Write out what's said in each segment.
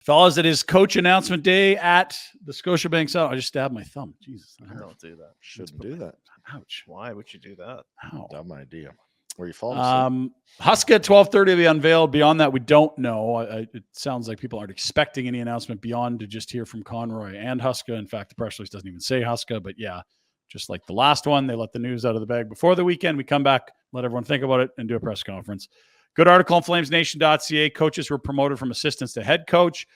Fellas, it is coach announcement day at the Scotiabank Center. I just stabbed my thumb. Jesus. Don't do that. Shouldn't do that. Ouch. Why would you do that? Ow. Dumb idea. Where you fall asleep? Huska at 12:30 will be unveiled. Beyond that, we don't know. It sounds like people aren't expecting any announcement beyond to just hear from Conroy and Huska. In fact, the press release doesn't even say Huska, but yeah, just like the last one, they let the news out of the bag before the weekend. We come back, let everyone think about it, and do a press conference. Good article on flamesnation.ca. Coaches were promoted from assistants to head coach.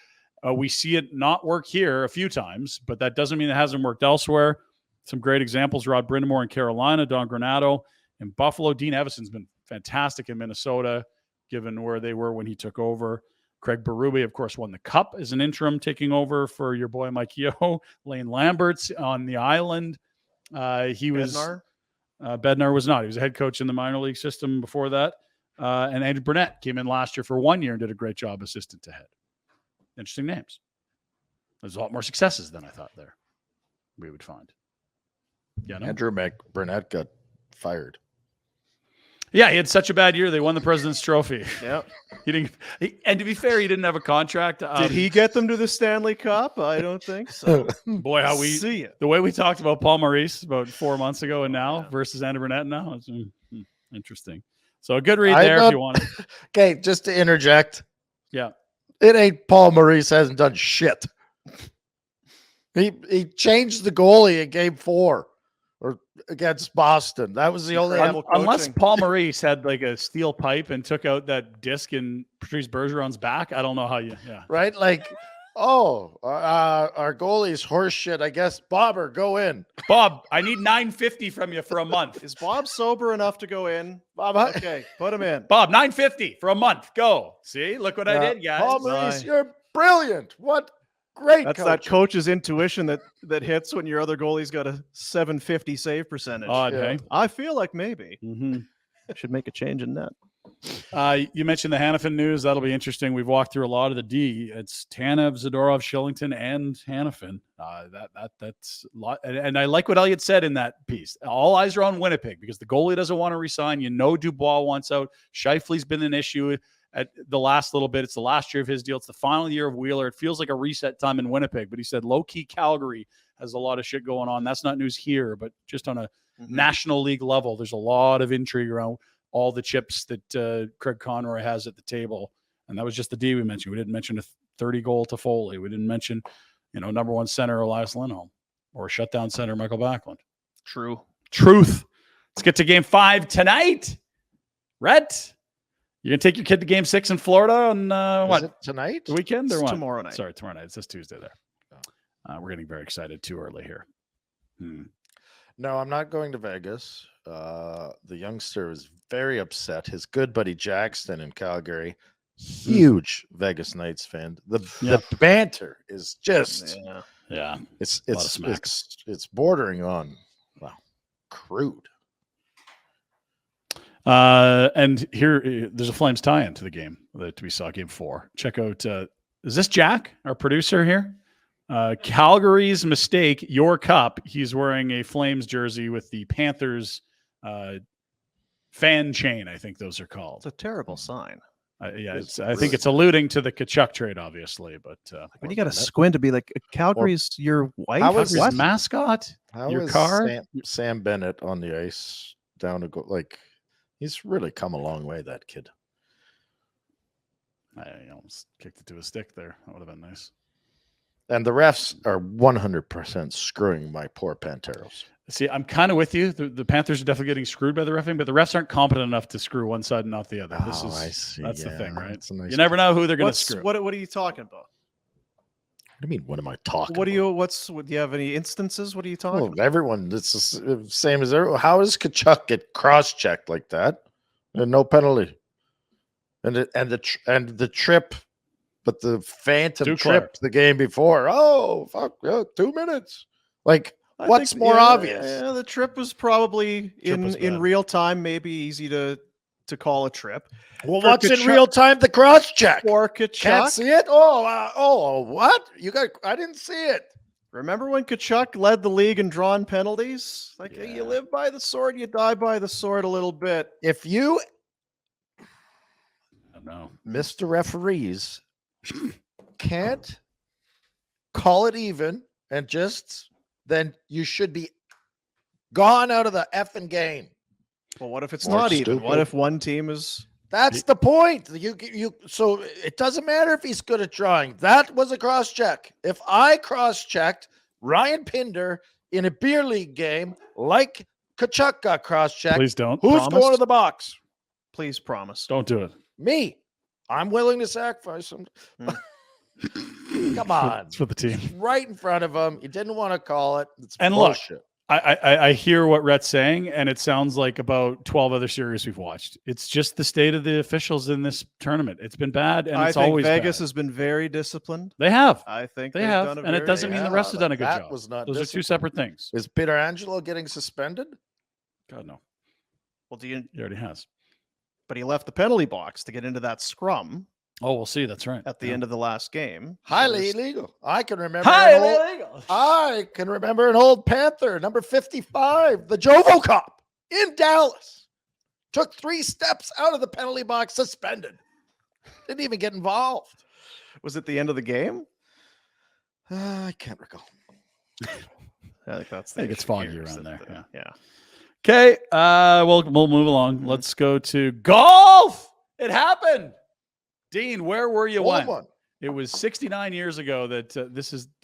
We see it not work here a few times, but that doesn't mean it hasn't worked elsewhere. Some great examples, Rod Brindamore in Carolina, Don Granato in Buffalo. Dean Evason's been fantastic in Minnesota, given where they were when he took over. Craig Berube, of course, won the Cup as an interim, taking over for your boy Mike Yeo. Lane Lambert's on the island. Bednar was not. He was a head coach in the minor league system before that. And Andrew Burnett came in last year for 1 year and did a great job assistant to head. Interesting names. There's a lot more successes than I thought there we would find. Yeah, no? Andrew Burnett got fired. Yeah, he had such a bad year. They won the President's Trophy. Yep. And to be fair, he didn't have a contract. Did he get them to the Stanley Cup? I don't think so. Boy, how we see it. The way we talked about Paul Maurice about 4 months ago and now versus Andrew Burnett now. It's interesting. So a good read there if you want it. Okay, just to interject. Yeah. It ain't Paul Maurice hasn't done shit. He changed the goalie in game 4 or against Boston. That was the only unless Paul Maurice had like a steel pipe and took out that disc in Patrice Bergeron's back. I don't know how you right? Like, our goalie's horse shit. I guess Bobber, go in. Bob, I need $950 from you for a month. Is Bob sober enough to go in? Bob, okay, put him in. Bob, $950 for a month. Go. See, look what I did, guys. Paul Maurice, you're brilliant. What great That's coach. That coach's intuition that hits when your other goalie's got a 750 save percentage. Odd, hey? I feel like maybe should make a change in that. You mentioned the Hanifin news. That'll be interesting. We've walked through a lot of the D. It's Tanev, Zadorov, Shillington, and Hanifin. That's a lot. And I like what Elliott said in that piece. All eyes are on Winnipeg because the goalie doesn't want to resign. Dubois wants out. Scheifele's been an issue at the last little bit. It's the last year of his deal. It's the final year of Wheeler. It feels like a reset time in Winnipeg. But he said low-key Calgary has a lot of shit going on. That's not news here, but just on a National League level, there's a lot of intrigue around all the chips that Craig Conroy has at the table. And that was just the D we mentioned. We didn't mention a 30-goal Toffoli. We didn't mention, number one center Elias Lindholm or shutdown center Michael Backlund. Truth. Let's get to game 5 tonight. Rhett, you're going to take your kid to game 6 in Florida on what? Is it tonight? The weekend or what? Tomorrow night. Sorry, tomorrow night. It's this Tuesday there. We're getting very excited too early here. No, I'm not going to Vegas. The youngster was very upset. His good buddy Jackson in Calgary, huge Vegas Knights fan. The banter is just it's bordering on crude. And here there's a Flames tie-in to the game that we saw, game 4. Check out is this Jack, our producer here? Calgary's mistake, your cup. He's wearing a Flames jersey with the Panthers fan chain. I think those are called. It's a terrible sign. I think it's alluding to the Kachuk trade, obviously. But when you got to squint to be like, Calgary's your wife. How is his mascot? How your is car? Sam Bennett on the ice down to go? Like, he's really come a long way. That kid. I almost kicked it to a stick there. That would have been nice. And the refs are 100% screwing my poor Panteros. See, I'm kind of with you. The Panthers are definitely getting screwed by the reffing, but the refs aren't competent enough to screw one side and not the other. I see. That's the thing, right? Nice you never know who they're going to screw. What are you talking about? What do you mean? What am I talking? Do you have any instances? What are you talking about? Everyone, it's the same as everyone. How does Kachuk get cross-checked like that and no penalty? And the trip. But the phantom trip the game before, fuck, 2 minutes. Like, what's more obvious? Yeah, the trip was probably in real time, maybe easy to call a trip. Well, what's in real time? The cross check. For Kachuk. Can't see it? What? I didn't see it. Remember when Kachuk led the league in drawn penalties? Like, you live by the sword, you die by the sword a little bit. If you I don't know. Mr. Referees can't call it even and then you should be gone out of the effing game. Well, what if it's More not even? stupid. What if one team is? That's the point. So it doesn't matter if he's good at drawing. That was a cross check. If I cross checked Ryan Pinder in a beer league game, like Kachuk got cross checked, Please don't. who's Promise? going to the box? Please promise. Don't do it. Me. I'm willing to sacrifice him. Come on. It's for the team. It's right in front of him. You didn't want to call it. It's And look, bullshit. I hear what Rhett's saying, and it sounds like about 12 other series we've watched. It's just the state of the officials in this tournament. It's been bad, and I it's think always Vegas bad. has been very disciplined. They have. I think They they've have, done a and it very- doesn't mean the rest have done a good that job. was not Those are two discipline. separate things. Is Peter Angelo getting suspended? God, no. Well, do you? He already has. But he left the penalty box to get into that scrum Oh, we'll see. That's right. at the end of the last game. Highly There's- illegal. I can remember. I can remember an old Panther, number 55, the Jovo Cop in Dallas. Took 3 steps out of the penalty box, suspended. Didn't even get involved. Was it the end of the game? I can't recall. I think that's. I think the it's foggy years around that there, yeah. Okay, we'll move along. Mhm. Let's go to golf. It happened. Dean, where were you Hold when? on. It was 69 years ago that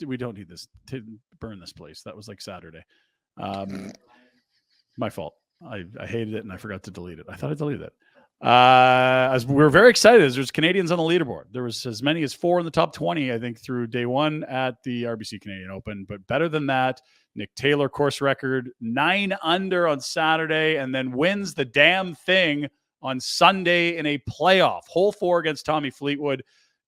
we don't need this to burn this place. That was like Saturday. My fault. I hated it and I forgot to delete it. I thought I deleted it. As we were very excited as there's Canadians on the leaderboard. There was as many as 4 in the top 20, I think, through day 1 at the RBC Canadian Open. But better than that, Nick Taylor course record 9 under on Saturday, and then wins the damn thing on Sunday in a playoff. Hole 4 against Tommy Fleetwood.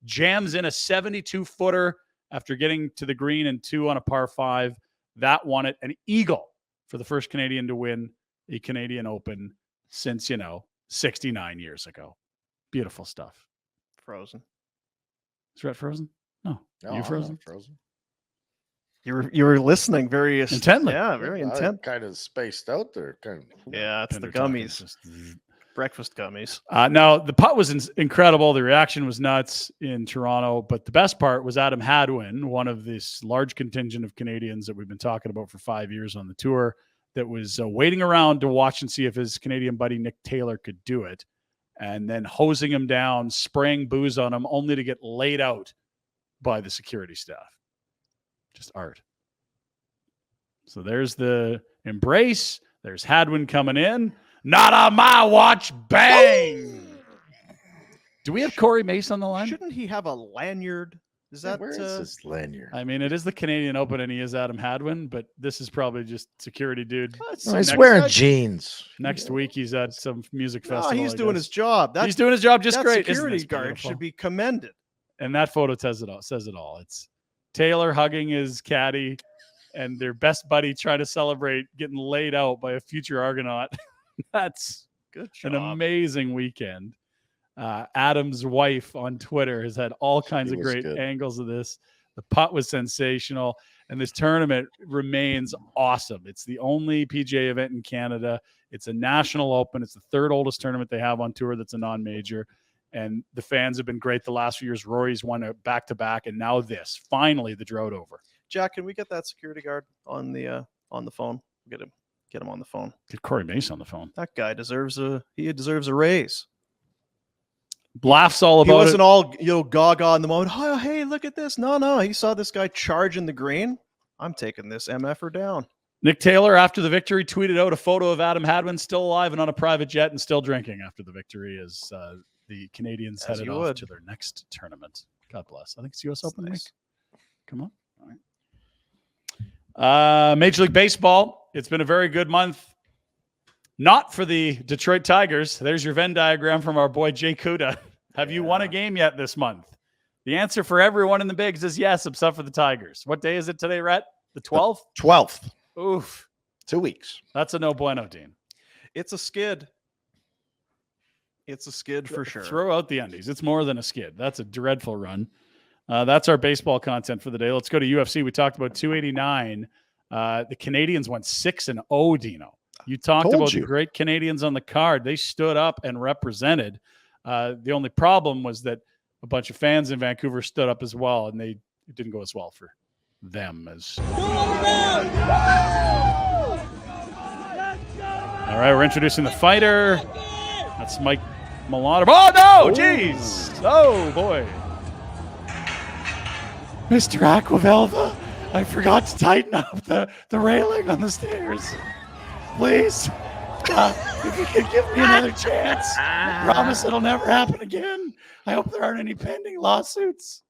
Jams in a 72-footer after getting to the green and 2 on a par 5. That won it. An eagle for the first Canadian to win a Canadian Open since, 69 years ago. Beautiful stuff. Frozen. Is Rhett frozen? No. No, Are you I'm frozen? not frozen. You were listening very Intently. Yeah, very intent. Kind of spaced out there. Yeah, it's the Pinder talking, gummies, just- breakfast gummies. No, the putt was incredible. The reaction was nuts in Toronto. But the best part was Adam Hadwin, one of this large contingent of Canadians that we've been talking about for 5 years on the tour, that was waiting around to watch and see if his Canadian buddy Nick Taylor could do it, and then hosing him down, spraying booze on him, only to get laid out by the security staff. Just art. So there's the embrace. There's Hadwin coming in. Not on my watch. Bang. Do we have Corey Mace on the line? Shouldn't he have a lanyard? Is that Where is this lanyard? I mean, it is the Canadian Open, and he is Adam Hadwin, but this is probably just security dude. No, he's next- wearing jeans. Next week, he's at some music No, festival. he's I doing guess. his job. He's doing his job just that great. Isn't security this guard beautiful? should be commended. And that photo says it all. It's Taylor hugging his caddy and their best buddy trying to celebrate getting laid out by a future Argonaut. That's Good an job. amazing weekend. Adam's wife on Twitter has had all kinds of was great good. angles of this. The putt was sensational, and this tournament remains awesome. It's the only PGA event in Canada. It's a national open. It's the 3rd oldest tournament they have on tour that's a non-major, and the fans have been great the last few years. Rory's won a back-to-back, and now this. Finally, the drought over. Jack, can we get that security guard on the phone? Get him on the phone. Get Corey Mace on the phone. That guy deserves a raise. Laughs all He about wasn't it. all gaga in the moment. Oh, hey, look at this. No, he saw this guy charging the green. I'm taking this MFer down. Nick Taylor, after the victory, tweeted out a photo of Adam Hadwin still alive and on a private jet and still drinking after the victory as the Canadians As headed you off would. to their next tournament. God bless. I think it's U.S. Open week. Nice. Come on. All right. Major League Baseball. It's been a very good month. Not for the Detroit Tigers. There's your Venn diagram from our boy Jay Kuda. Have you won a game yet this month? The answer for everyone in the bigs is yes, except for the Tigers. What day is it today, Rhett? The 12th? 12th. Oof. 2 weeks. That's a no bueno, Dean. It's a skid. It's a skid for sure. Throw out the undies. It's more than a skid. That's a dreadful run. That's our baseball content for the day. Let's go to UFC. We talked about 289. The Canadians went 6-0, Dino. You talked Told about you. the great Canadians on the card. They stood up and represented. The only problem was that a bunch of fans in Vancouver stood up as well, and it didn't go as well for them as. All right, we're introducing the fighter. That's Mike Milano. Oh, no! Jeez! Oh, boy. Mr. Aquavelva, I forgot to tighten up the railing on the stairs. Please, if you could give me another chance, I promise it'll never happen again. I hope there aren't any pending lawsuits.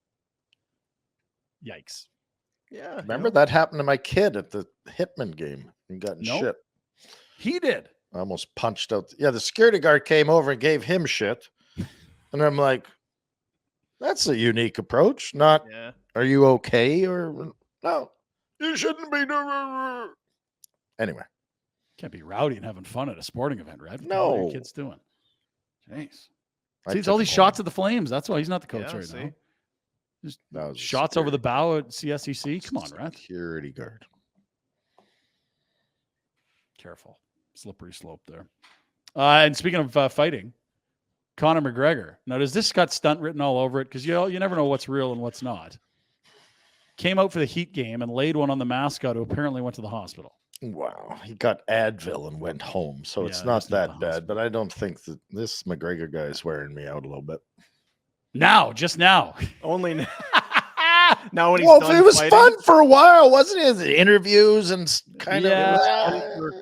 Yikes. Yeah. Remember that happened to my kid at the Hitman game and got in shit. He did. I almost punched out. The security guard came over and gave him shit. And I'm like, that's a unique approach. Not, are you okay? Or no, you shouldn't be. Anyway. Can't be rowdy and having fun at a sporting event, Rhett. No. What are your kids doing? Jeez. See, it's all these shots at the Flames. That's why he's not the coach right now. Just shots over the bow at CSEC. Come on, Rhett. Security guard. Careful. Slippery slope there. And speaking of fighting, Conor McGregor. Now, does this got stunt written all over it? Because you never know what's real and what's not. Came out for the Heat game and laid one on the mascot who apparently went to the hospital. Wow. He got Advil and went home. So it's not that bad. But I don't think that this McGregor guy is wearing me out a little bit. Just now. Only now. Now when he's done it was fighting. fun for a while, wasn't it? The interviews and kind of.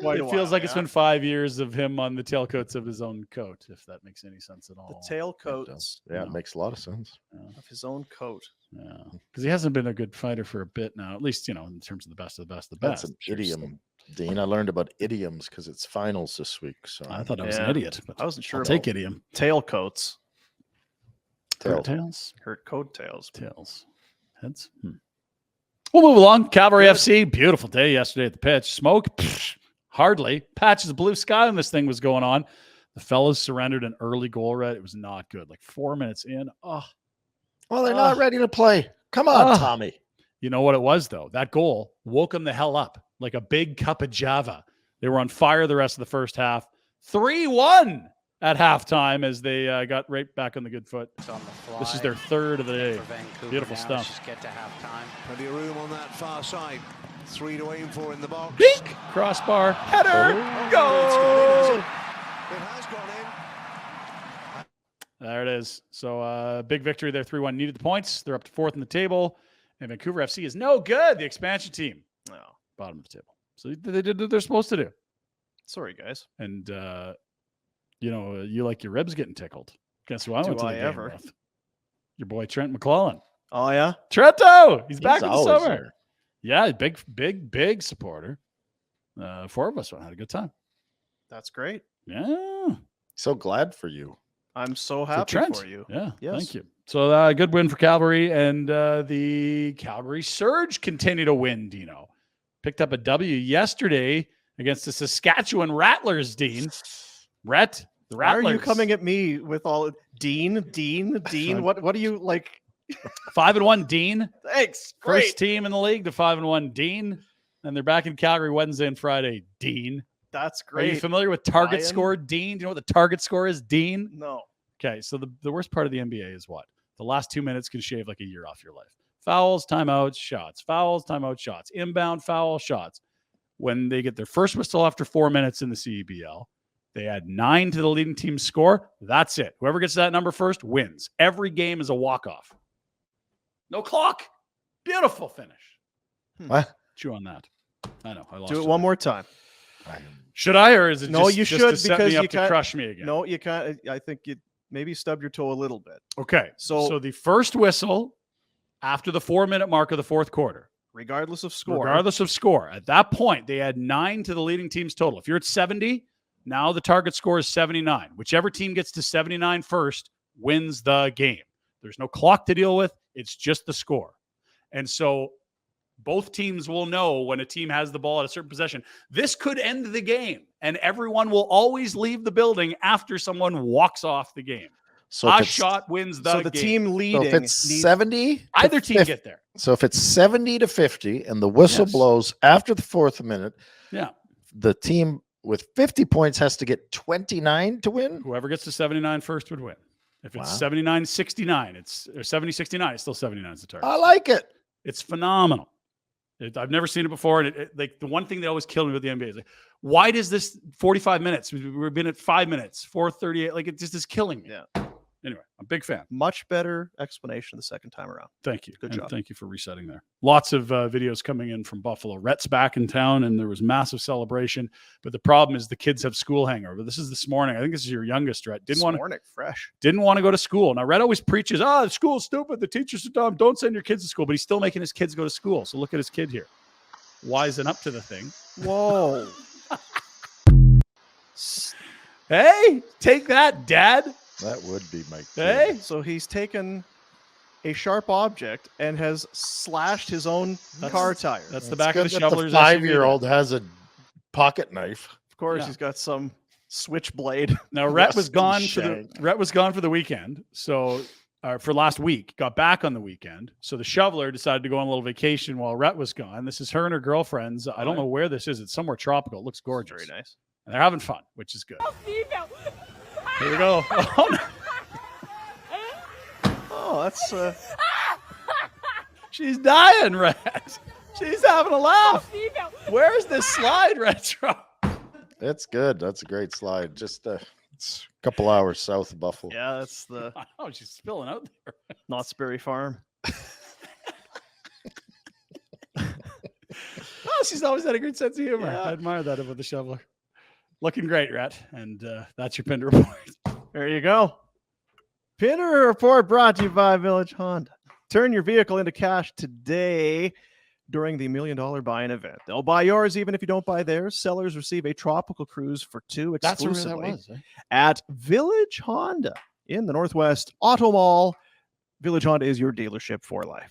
It feels like it's been 5 years of him on the tailcoats of his own coat, if that makes any sense at all. The tailcoats. It makes a lot of sense. Of his own coat. Yeah, because he hasn't been a good fighter for a bit now, at least, in terms of the best of the best of the best. That's an idiom, Dean. I learned about idioms because it's finals this week. So I thought I was an idiot, but I wasn't sure. I'll take idiom. Tailcoats. Tails. Hurt coattails. Tails. Heads. We'll move along. Calgary FC. Beautiful day yesterday at the pitch. Smoke? Psh, hardly. Patches of blue sky when this thing was going on. The fellas surrendered an early goal, Rhett. It was not good. Like 4 minutes in. Oh. Well, they're not ready to play. Come on, Tommy. You know what it was, though? That goal woke them the hell up like a big cup of Java. They were on fire the rest of the first half. 3-1 at halftime as they got right back on the good foot. This is their third of the day. Beautiful stuff. Just get to halftime. Plenty of room on that far side. 3 to aim for in the box. Beak! Crossbar. Header! Goal! It has gone in. There it is. So big victory there. 3-1. Needed the points. They're up to fourth in the table. And Vancouver FC is no good. The expansion team. No, bottom of the table. So they did what they're supposed to do. Sorry, guys. And you like your ribs getting tickled. Guess who I went to the game with? Your boy Trent McClellan. Oh, yeah? Trento! He's back in the summer. There. Yeah, big supporter. 4 of us went, had a good time. That's great. Yeah. So glad for you. I'm so happy for you. Yeah, yes. Thank you. So good win for Calgary, and the Calgary Surge continue to win, Dino. Picked up a W yesterday against the Saskatchewan Rattlers, Dean. Rhett, the Rattlers. Why are you coming at me with all Dean? What do you like? 5-1 Dean. Thanks. Great. First team in the league to 5-1 Dean. And they're back in Calgary Wednesday and Friday. Dean. That's great. Are you familiar with target score, Dean? Do you know what the target score is, Dean? No. Okay, so the worst part of the NBA is what? The last 2 minutes can shave like a year off your life. Fouls, timeouts, shots. Fouls, timeouts, shots. Inbound, foul, shots. When they get their first whistle after 4 minutes in the CEBL, they add 9 to the leading team's score. That's it. Whoever gets that number first wins. Every game is a walk-off. No clock. Beautiful finish. What? Chew on that. I know. I lost. Do it one more time. Should I, or is it no? just, You just should to set because me up you to can't crush me again? No, you can't. I think you maybe stub your toe a little bit. Okay. So the first whistle after the 4 minute mark of the fourth quarter, regardless of score. At that point, they add 9 to the leading team's total. If you're at 70, now the target score is 79. Whichever team gets to 79 first wins the game. There's no clock to deal with. It's just the score. And so both teams will know when a team has the ball at a certain possession. This could end the game, and everyone will always leave the building after someone walks off the game. So a shot wins the game. So the team leading. So if it's 70, either team get there. So if it's 70 to 50 and the whistle blows after the 4th minute, the team with 50 points has to get 29 to win. Whoever gets to 79 first would win. If it's Wow. 79-69, it's or 70-69, it's still 79 is the target. I like it. It's phenomenal. I've never seen it before. And like the one thing that always killed me with the NBA is like, why does this 45 minutes? We've been at 5 minutes, 4:38. Like it just is killing me. Yeah. Anyway, I'm a big fan. Much better explanation the second time around. Thank you. Good And job. thank you for resetting there. Lots of videos coming in from Buffalo. Rhett's back in town and there was massive celebration. But the problem is the kids have school hangover. This is this morning. I think this is your youngest, Rhett. Didn't want to go to school. Now, Rhett always preaches, school's stupid. The teachers are dumb. Don't send your kids to school. But he's still making his kids go to school. So look at his kid here. Wising up to the thing. Whoa. Hey, take that, Dad. That would be my kid. Hey. So he's taken a sharp object and has slashed his own car tire. That's the It's back of good the that shoveler's The 5-year-old has a pocket knife. Of course, Yeah. he's got some switchblade. Now Rhett was Rusty gone shank. Rhett was gone for the weekend. So for last week, got back on the weekend. So the shoveler decided to go on a little vacation while Rhett was gone. This is her and her girlfriends. I don't know where this is. It's somewhere tropical. It looks gorgeous. Very nice. And they're having fun, which is good. Here we go. Oh, no. Oh, that's She's dying, Rhett. She's having a laugh. Where's this slide, Retro? It's good. That's a great slide. Just it's a couple hours south of Buffalo. yeah, that's the Oh, she's spilling out there. Knott's Berry Farm. Oh, she's always had a great sense of humor. Yeah. I admire that about the shoveler. Looking great, Rhett. And that's your Pinder report. There you go. Pinder report brought to you by Village Honda. Turn your vehicle into cash today during the $1 Million Buy-in event. They'll buy yours even if you don't buy theirs. Sellers receive a tropical cruise for two exclusively at Village Honda in the Northwest Auto Mall. Village Honda is your dealership for life.